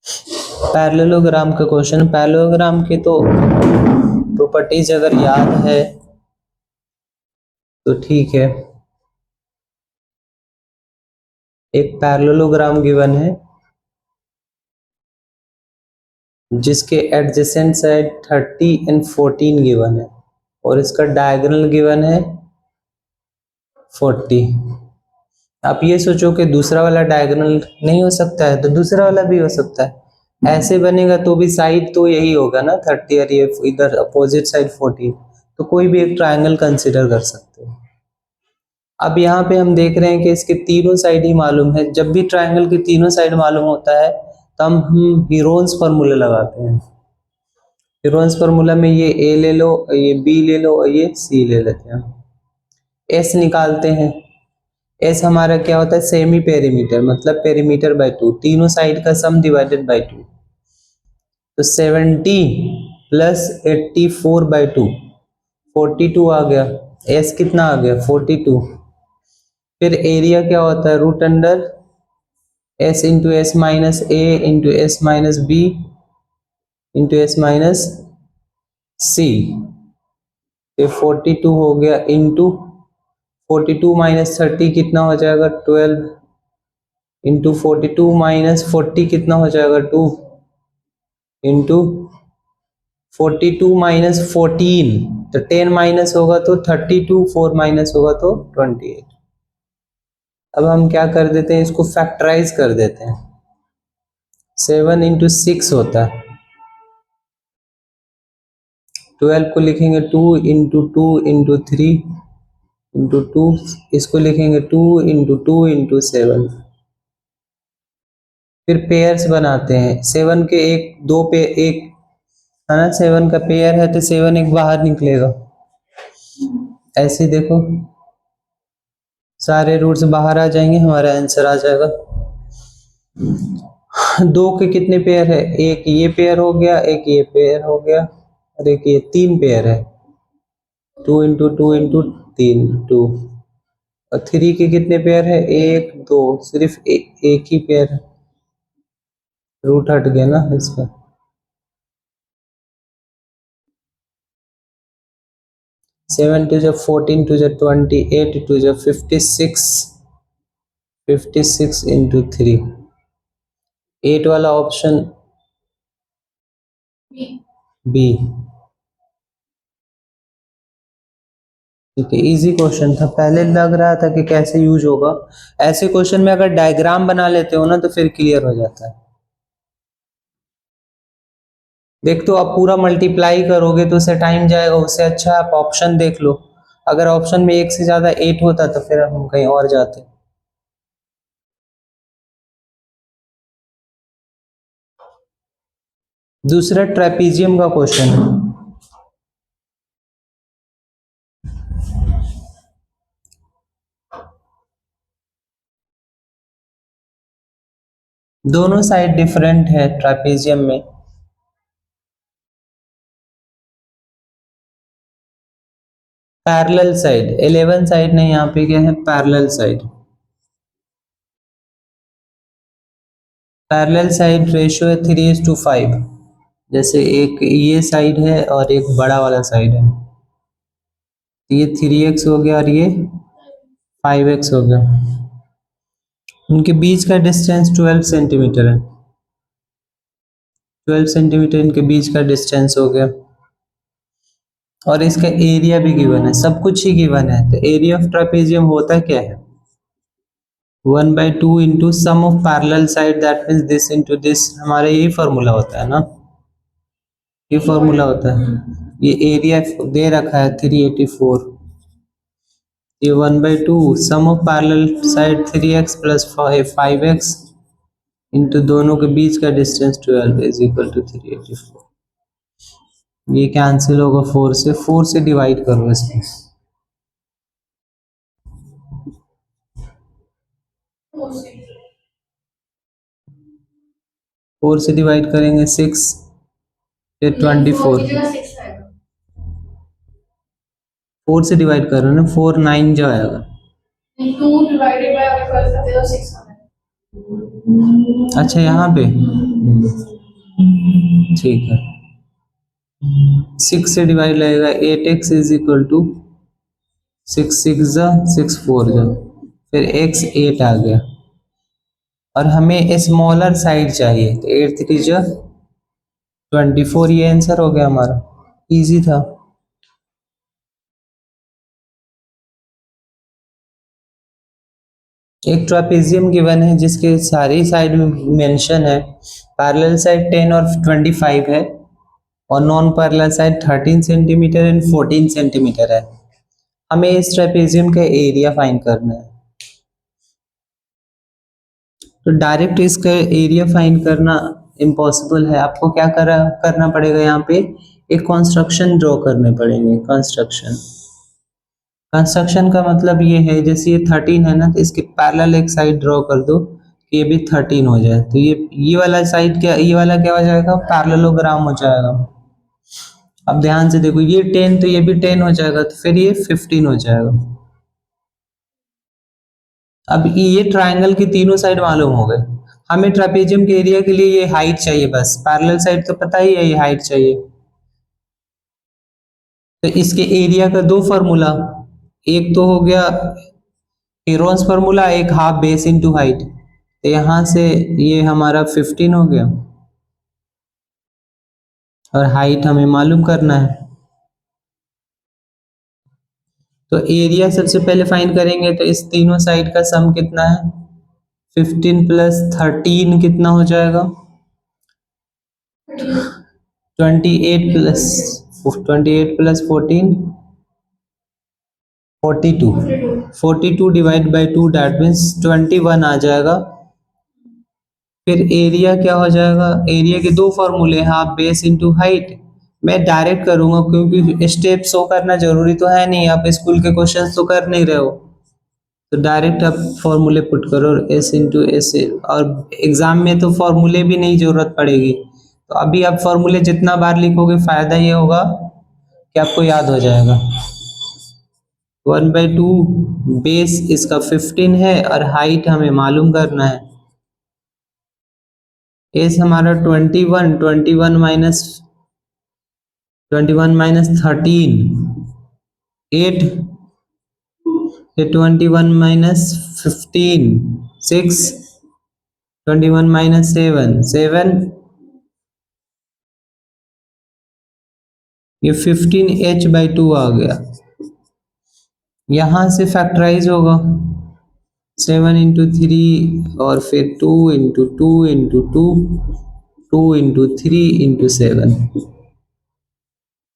Parallelogram का question. Parallelogram की तो प्रॉपर्टीज अगर याद है तो ठीक है। एक पैरेललोग्राम गिवन है जिसके एडजेसेंट साइड 30 एंड 14 गिवन है और इसका डायगोनल गिवन है 40। आप ये सोचो कि दूसरा वाला डायगोनल नहीं हो सकता है तो दूसरा वाला भी हो सकता है। ऐसे बनेगा तो भी साइड तो यही होगा ना 30 और ये इधर अपोजिट साइड 40, तो कोई भी एक ट्रायंगल कंसिडर कर सकते हैं। अब यहाँ पे हम देख रहे हैं कि इसके तीनों साइड ही मालूम है। जब भी ट्रायंगल की तीनों साइड मालूम होता है तो हम हीरोन्स फार्मूला लगाते हैं। हीरोन्स फार्मूला में ये ए ले लो, ये बी ले लो और ये सी ले लेते हैं। एस निकालते हैं। एस हमारा क्या होता है? सेमी पेरीमीटर, मतलब पेरीमीटर बाय 2, तीनों साइड का सम डिवाइडेड बाय 2। तो 70 प्लस 84/2 42 आ गया। एस कितना आ गया? 42। फिर एरिया क्या होता है? Root under s into s minus a into s minus b into s minus c. फिर 42 हो गया इंटू 42 माइनस 30 कितना हो जाएगा? 12 इंटू 42 माइनस 40 कितना हो जाएगा? 2 इंटू 42 माइनस 14, तो 10 माइनस होगा तो 32, 4 माइनस होगा तो 28। अब हम क्या कर देते हैं? इसको फैक्टराइज कर देते हैं। 7 इंटू 6 होता है। 12 को लिखेंगे 2 इंटू 2 इंटू 3 इंटू 2, इसको लिखेंगे 2 इंटू 2 इंटू 7। फिर पेयर्स बनाते हैं। 7 के दो पे एक है ना, 7 का पेयर है तो 7 एक बाहर निकलेगा। ऐसे देखो सारे रूट्स बाहर आ जाएंगे, हमारा आंसर आ जाएगा। 2 के कितने पेयर है? एक ये पेयर हो गया, एक ये पेयर हो गया और एक ये, 3 पेयर है। 2 इंटू 2 इंटू 3, 2। और 3 के कितने पेयर है? 1 2, सिर्फ एक ही पेयर है। रूट हट गया ना इसका। 7 टू जब 14 टू जब 28 टू जब 56, 56 इंटू 3। 8 वाला ऑप्शन बी। ठीक है, इजी क्वेश्चन था। पहले लग रहा था कि कैसे यूज होगा। ऐसे क्वेश्चन में अगर डायग्राम बना लेते हो ना तो फिर क्लियर हो जाता है। देख तो आप पूरा मल्टीप्लाई करोगे तो उससे टाइम जाएगा, उससे अच्छा आप ऑप्शन देख लो। अगर ऑप्शन में एक से ज्यादा 8 होता तो फिर हम कहीं और जाते। दूसरा ट्रेपीजियम का क्वेश्चन है। दोनों साइड डिफरेंट है ट्रेपीजियम में। पैरेलल साइड 11 साइड नहीं, यहाँ पे क्या है? Parallel side. Parallel side ratio है 3:5। जैसे एक ये साइड है और एक बड़ा वाला साइड है, ये 3x हो गया और ये 5x हो गया। उनके बीच का डिस्टेंस 12 सेंटीमीटर है। 12 सेंटीमीटर इनके बीच का डिस्टेंस हो गया। और इसका एरिया भी गिवन है, सब कुछ ही गिवन है। तो एरिया ऑफ ट्रापेजियम होता क्या है? 1/2 into sum of parallel side, that means this into this. हमारा यही फॉर्मूला होता है ना, ये फॉर्मूला होता है। ये एरिया दे रखा है 384। ये 1/2 sum of parallel side 3x plus 5x into दोनों के बीच का डिस्टेंस 12 इज इक्वल टू 384। ये कैंसिल होगा 4 से, 4 से डिवाइड करो इसको। फोर से डिवाइड करेंगे 6, फिर 24। 4 से डिवाइड करो ना, 4 9 जो आएगा। 2 डिवाइडेड बाय अगर कर सकते हो 6। अच्छा यहाँ पे ठीक है, 6 से डिवाइड लगेगा, 8x इज इक्वल टू 6 6 जा फिर x 8 आ गया, और हमें स्मॉलर साइड चाहिए, तो 8 3 जा 24, ये आंसर हो गया हमारा, इजी था। एक ट्रापेजियम गिवन है जिसके सारी साइड में मेंशन है, पैरेलल साइड 10 और 25 है, और non parallel side 13 centimetre and 14 centimetre है। हमें इस ट्रापेजियम का एरिया फाइंड करना है। तो डायरेक्ट इसका एरिया फाइंड करना इम्पॉसिबल है, आपको क्या करना पड़ेगा, यहाँ पे एक कंस्ट्रक्शन ड्रॉ करने पड़ेंगे। कंस्ट्रक्शन का मतलब ये है, जैसे ये 13 है ना, तो इसके पैरेलल एक साइड ड्रॉ कर दो कि ये भी 13 हो जाए, तो ये वाला साइड क्या, ये वाला क्या हो जाएगा, पैरेललोग्राम हो जाएगा। अब ध्यान से देखो, ये 10 तो ये भी 10 हो जाएगा, तो फिर ये 15 हो जाएगा। अब ये ट्रायंगल की तीनों साइड मालूम हो गए, हमें ट्रापेजियम के एरिया के लिए ये हाइट चाहिए, बस पैरेलल साइड तो पता ही है, ये हाइट चाहिए। तो इसके एरिया का दो फार्मूला, एक तो हो गया हेरोन्स फार्मूला, एक हाफ बेस इनटू हाइट, तो यहाँ से ये हमारा 15 हो गया, और हाइट हमें मालूम करना है। तो एरिया सबसे पहले फाइंड करेंगे, तो इस तीनों साइड का सम कितना है, 15 प्लस 13 कितना हो जाएगा, 28 plus 14 42, 42 divide by 2 that means 21 आ जाएगा। फिर एरिया क्या हो जाएगा, एरिया के दो फॉर्मूले, हाफ बेस इंटू हाइट। मैं डायरेक्ट करूंगा क्योंकि स्टेप शो करना जरूरी तो है नहीं, आप स्कूल के क्वेश्चंस तो कर नहीं रहे हो, तो डायरेक्ट आप फॉर्मूले पुट करो, एस इंटू एस, और एग्जाम में तो फॉर्मूले भी नहीं जरूरत पड़ेगी, तो अभी आप फॉर्मूले जितना बार लिखोगे फायदा ये होगा कि आपको याद हो जाएगा। 1/2 बेस इसका 15 है, और हाइट हमें मालूम करना है, एस हमारा 21, 21 माइनस 13 8, 21 माइनस 15 6, 21 माइनस 7 7, ये 15h/2 आ गया। यहां से फैक्टराइज होगा, 7 इंटू 3, और फिर 2 इंटू 2 इंटू 2, 2 इंटू 3 इंटू 7,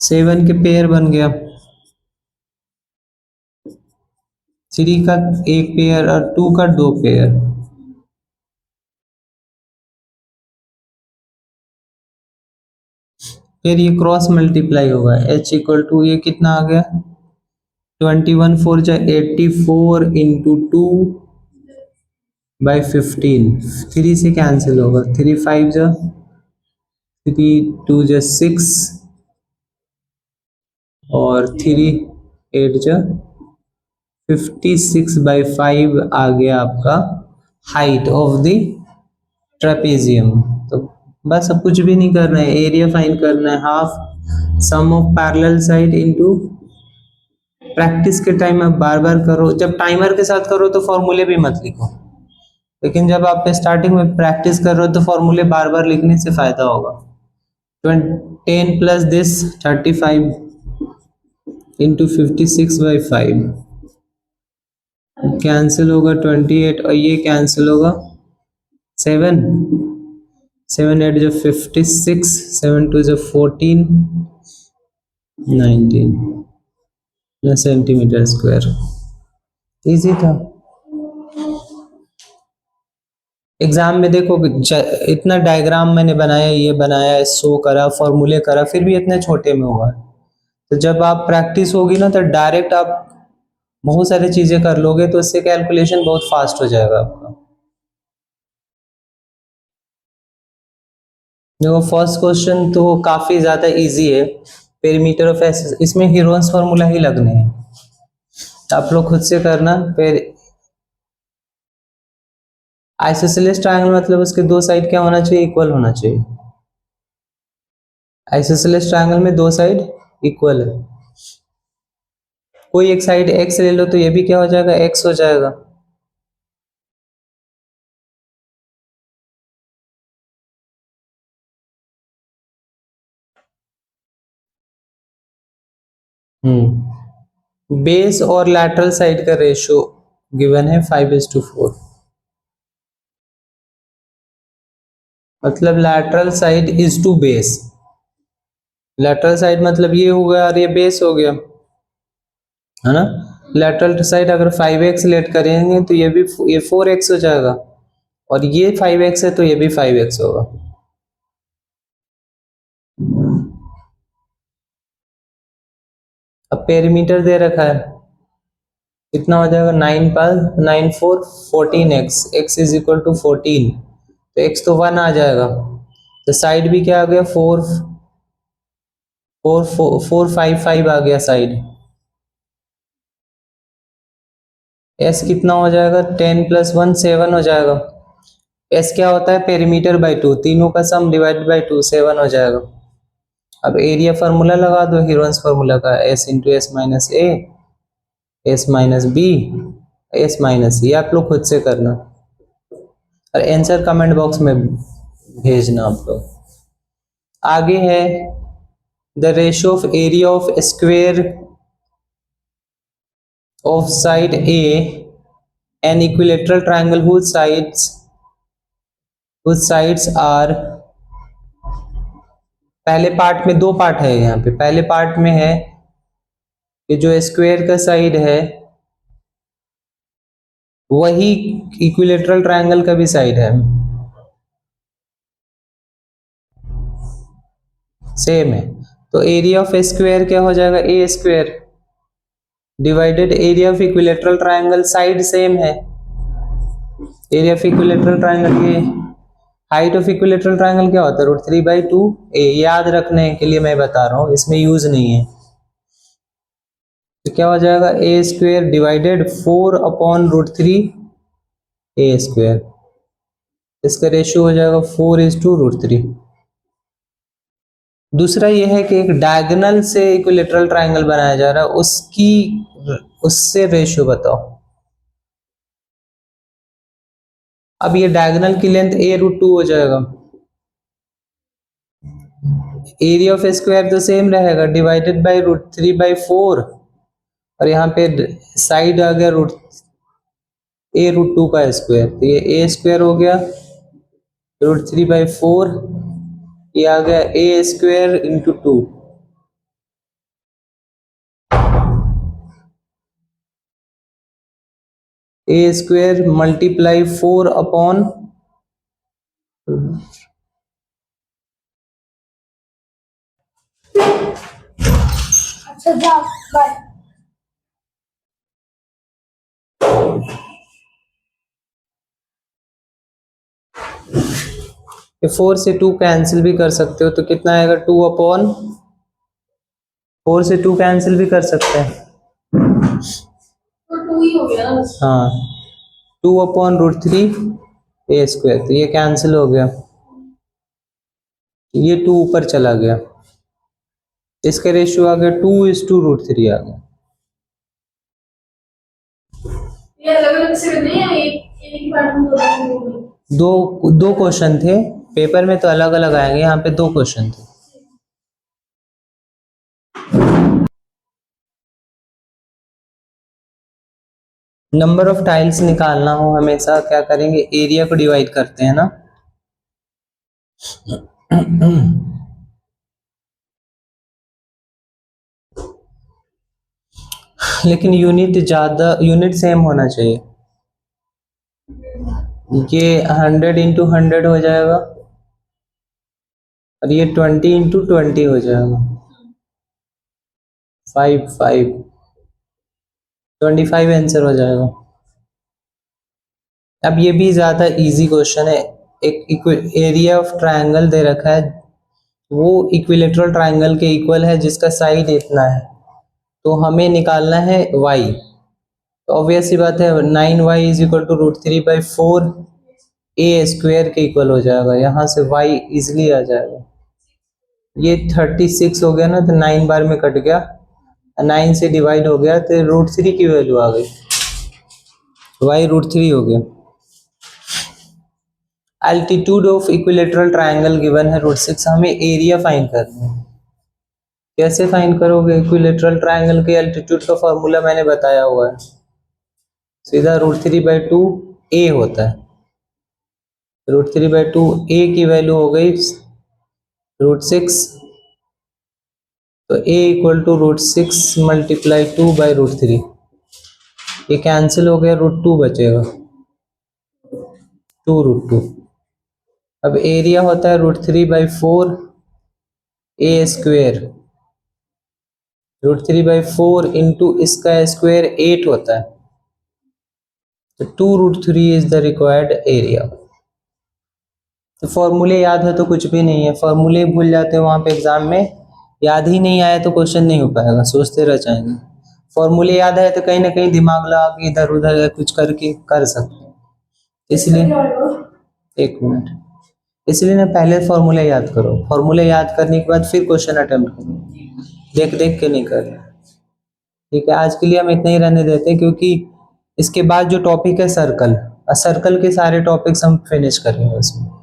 7 के पेयर बन गया, 3 का एक पेयर और 2 का दो पेयर। फिर ये क्रॉस मल्टीप्लाई होगा, h इक्वल टू ये कितना आ गया, 21 4 जा 84 इंटू 2 बाई 15, 3 से कैंसिल होगा, 3 5 जा 3 2 जा 6, और 3 8 जा 56/5 आ गया आपका हाइट ऑफ द ट्रेपेजियम। तो बस अब कुछ भी नहीं करना है, एरिया फाइंड करना है, half sum of parallel side into, practice के टाइम आप बार बार करो, जब टाइमर के साथ करो तो फॉर्मूले भी मत लिखो, लेकिन जब आप स्टार्टिंग में प्रैक्टिस कर रहे हो तो फॉर्मूले बार बार लिखने से फायदा होगा। 10 प्लस दिस 35 इंटू 56/5 कैंसिल होगा, 28, और ये कैंसिल होगा, 7 7 8 जो 56, 7 2 जो 14, 19 सेंटीमीटर स्क्वायर। इजी था। एग्जाम में देखो इतना डायग्राम मैंने बनाया, ये बनाया, शो करा, फॉर्मूले करा, फिर भी इतने छोटे में हुआ। तो जब आप प्रैक्टिस होगी ना, तो डायरेक्ट आप बहुत सारी चीजें कर लोगे, तो इससे कैलकुलेशन बहुत फास्ट हो जाएगा आपका। देखो फर्स्ट क्वेश्चन तो काफी ज्यादा इजी है, पेरीमीटर ऑफ एस, इसमें हीरोन्स फार्मूला ही लगने हैं, आप लोग खुद से करना। फिर आइसोसेलेस ट्रायंगल मतलब उसके दो साइड क्या होना चाहिए, इक्वल होना चाहिए। आइसोसेलेस ट्रायंगल में दो साइड इक्वल है। कोई एक साइड x ले लो तो ये भी क्या हो जाएगा, x हो जाएगा। बेस और लैटरल साइड का रेशियो गिवन है 5:4। मतलब lateral side is to base. Lateral side मतलब ये हो गया और ये बेस हो गया, है ना। लैटरल साइड अगर 5x लेट करेंगे तो ये 4x हो जाएगा, और ये 5x है तो ये भी 5x होगा। अब पेरीमीटर दे रखा है, कितना हो जाएगा, 9 4 x इज इक्वल टू 14, तो x तो 1 आ जाएगा। तो साइड भी क्या आ गया, 4 4 4 5 5 आ गया साइड। s कितना हो जाएगा, 10 + 1 7 हो जाएगा। s क्या होता है, पेरीमीटर बाई 2, तीनों का सम डिवाइडेड बाई 2, 7 हो जाएगा। अब एरिया फार्मूला लगा दो, हीरोन्स फार्मूला का, s into s minus a, s minus b, s minus c, आप लोग खुद से करना और आंसर कमेंट बॉक्स में भेजना आप लोग। आगे है the ratio of area of square of side A an equilateral triangle whose sides are, पहले पार्ट में दो पार्ट है यहाँ पे। पहले पार्ट में है कि जो स्क्वायर का साइड है वही इक्विलेटरल ट्रायंगल का भी साइड है, सेम है। तो एरिया ऑफ स्क्वायर क्या हो जाएगा, a square divided area of equilateral triangle, side same है। एरिया ऑफ इक्विलेटरल ट्रायंगल, ये हाइट ऑफ इक्विलेटरल ट्रायंगल क्या होता है, √3/2 ए, याद रखने के लिए मैं बता रहा हूँ, इसमें यूज नहीं है। तो क्या हो जाएगा, a square divided 4/√3 A square, इसका रेशियो हो जाएगा 4:√3। दूसरा यह है कि एक डायगोनल से इक्विलेटरल ट्रायंगल बनाया जा रहा है, उससे रेशियो बताओ। अब ये डायगोनल की लेंथ a√2 हो जाएगा। एरिया ऑफ स्क्वायर तो सेम रहेगा, डिवाइडेड बाई √3/4, और यहाँ पे साइड आ गया a√2 का स्क्वायर, तो ये a स्क्वायर हो गया, √3/4, ये आ गया a square into 2। A square multiply 4 upon, अच्छा जाओ बाय। ये 4 से 2 कैंसिल भी कर सकते हो, तो कितना आएगा, 2/4 से 2 कैंसिल भी कर सकते हैं, तो 2 ही हो गया। हाँ, 2/√3 ए स्क्वायर, तो ये कैंसिल हो गया, ये 2 ऊपर चला गया, इसका रेशियो आ गया 2:√3 आ गया। ये अलग-अलग से नहीं है, एक बार में दो क्वेश्चन थे पेपर में, तो अलग अलग आएंगे, यहाँ पे 2 क्वेश्चन थे। नंबर ऑफ टाइल्स निकालना हो हमेशा क्या करेंगे, एरिया को डिवाइड करते हैं ना। लेकिन यूनिट सेम होना चाहिए। ये 100 × 100 हो जाएगा, और ये 20 × 20 हो जाएगा, 25 आंसर हो जाएगा। अब ये भी ज्यादा इजी क्वेश्चन है। एक एरिया ऑफ ट्रायंगल दे रखा है, वो इक्विलेटरल ट्रायंगल के इक्वल है जिसका साइड इतना है, तो हमें निकालना है y। तो ऑब्वियस सी बात है, 9y = √3/4 ए स्क्वायर के इक्वल हो जाएगा, यहाँ से वाई इजिली आ जाएगा। ये 36 हो गया ना, तो 9 बार में कट गया, 9 से डिवाइड हो गया तो √3 की वैल्यू आ गई, वाई √3 हो गया। Altitude of equilateral triangle given है √6, हमें एरिया फाइंड करना है। कैसे फाइंड करोगे? इक्विलेटरल ट्रायंगल के एल्टीट्यूड का फॉर्मूला मैंने बताया हुआ है, सीधा √3/2 ए होता है। √3/2 ए की वैल्यू हो गई √6, तो a इक्वल टू √6 मल्टीप्लाई 2/√3, ये कैंसिल हो गया, √2 बचेगा, 2√2। अब एरिया होता है √3/4 ए स्क्वेयर, √3/4 इंटू इसका स्क्वायर 8 होता है, तो 2√3 इज द रिक्वायर्ड एरिया। तो फॉर्मूले याद है तो कुछ भी नहीं है, फॉर्मूले भूल जाते हैं वहाँ पे एग्जाम में, याद ही नहीं आया तो क्वेश्चन नहीं हो पाएगा, सोचते रह जाएंगे। फॉर्मूले याद है तो कहीं ना कहीं दिमाग लगा के इधर उधर कुछ करके कर सकते हैं, इसलिए 1 मिनट, इसलिए ना पहले फॉर्मूले याद करो, फॉर्मूले याद करने के बाद फिर क्वेश्चन अटेम्प्ट करो, देख देख के नहीं करना। ठीक है, आज के लिए हम इतना ही रहने देते हैं, क्योंकि इसके बाद जो टॉपिक है सर्कल, सर्कल के सारे टॉपिक्स हम फिनिश करेंगे उसमें।